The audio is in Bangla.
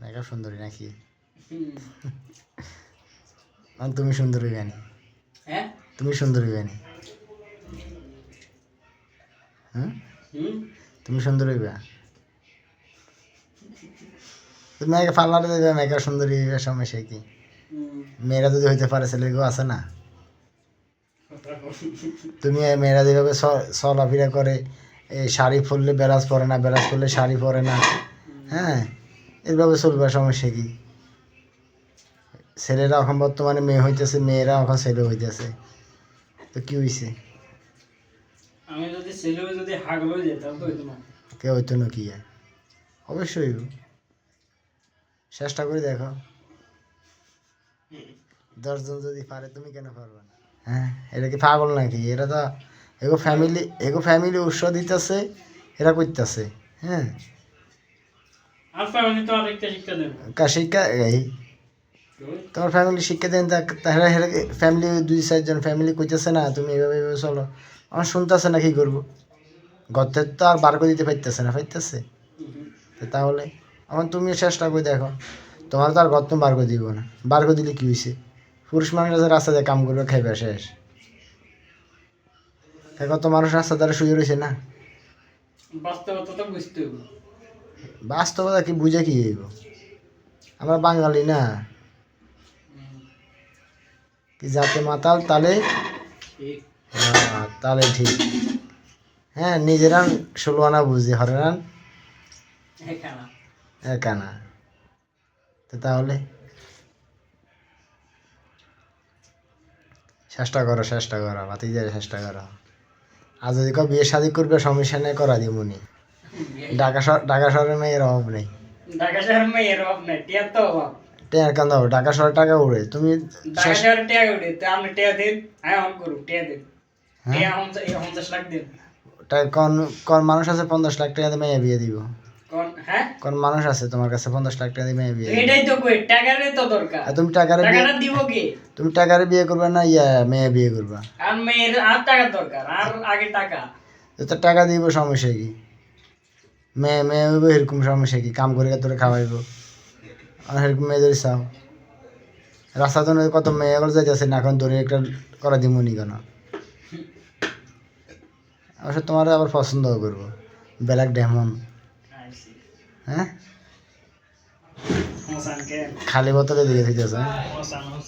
মেকআপ সুন্দরী নাকি? তুমি সুন্দরী গানি? হ্যাঁ তুমি সুন্দরী গানি? হ্যাঁ তুমি সুন্দরী বা তুমি আগে পার্লারে দেবে মেকআপ সুন্দরী সমস্যা কি? মেয়েরা যদি হইতে পারে ছেলেকেও আছে না। তুমি মেয়েরা যেভাবে চলাফেরা করে, এই শাড়ি পরলে ব্লাউজ পরে না, ব্লাউজ পরলে শাড়ি পরে না, হ্যাঁ এইভাবে চলবে, সমস্যা কি? ছেলেরা এখন বর্তমানে মেয়ে হইতেছে, মেয়েরা এখন ছেলে হইতেছে, তো কি হয়েছে? আমি যদি ছেলে যদি হাগলো যেতাম তো হইতো না। কে হইতো না কি? অবশ্যই চেষ্টা করে দেখো। 10 জন যদি পারে তুমি কেন পারবে না? হ্যাঁ, এটা কি পাগল নাকি? এরা তো এগো ফ্যামিলি উৎস দিতেছে, এরা করতেছে। হ্যাঁ, আর ফ্যামিলি তো আরেকটা শিক্ষা দেব। শিক্ষা এই তোমার ফ্যামিলি শিক্ষা দেন, তাহলে ফ্যামিলি 2-4 জন ফ্যামিলি কইতেছে না তুমি এভাবে এভাবে চলো, আমার শুনতেছে না, কি করবো? গর্তের তো আর বার করে দিতে পারতেছে না, পাইতেছে। তাহলে এখন তুমি চেষ্টা করে দেখো, তোমার তো আর গর্ত বার করে দিব না, বার করে দিলে কি হয়েছে? পুরুষ মানুষ আছে রাস্তা দিয়ে কাম করবে, খাইবে, শেষ। কত মানুষ রাস্তা দ্বারা শুয়ে রয়েছে না। বাস্তবতা তো বুঝতে হবে। বাস্তবতা কি বুঝে কি হইব? আমরা বাঙালি না কি? যাতে মাতাল তালে তালে ঠিক। হ্যাঁ, নিজেরা 16 আনা বুঝি, হরেরান একানা। তো তাহলে চেষ্টা করো, চেষ্টা করো, বাতি দিয়ে চেষ্টা করো। আর যদি কেউ বিয়ে শাদি করবে, সমস্যা নেই, করা দিব মুনি। ঢাকা শহরে মেয়ের অভাব নেই। ঢাকা শহরে মেয়ের অভাব নাই, টিয়ার তো অভাব। টিয়ার কান্দা হবে, ঢাকা শহরে টাকা উড়ে। তুমি ঢাকা শহরে টিয়া উঠে, তো আপনি টিয়া দিন, আমি অন করু টিয়া দিন। টিয়া 50 লাখ দিন। কোন কোন মানুষ আছে 50 লাখ টাকা দিয়ে মেয়ে বিয়ে দিব? কোন হ্যাঁ কোন মানুষ আছে তোমার কাছে 50 লাখ টাকা দিয়ে মেয়ে বিয়ে? এটাই তো কই, টাকারই তো দরকার। তুমি টাকারে টাকাটা দিব কি? তুমি টাকারে বিয়ে করবে না মেয়ে বিয়ে করবা? আর মেয়ের আর টাকার দরকার, আর আগে টাকা। তো টাকা দিব, সমস্যা কি? মেয়ে হইব এরকম, সমস্যা কি? কাম করে তোরে খাওয়াইব, আর এরকম মেয়েদের চাও? রাস্তা তো কত মেয়ে এগুলো যাইতেছে না, এখন ধরে একটা করা দিব নি কেন? অবশ্য তোমার আবার পছন্দও করবো, ব্ল্যাক ডেমন। হ্যাঁ, খালি বোতলে দিকে দিতেছে।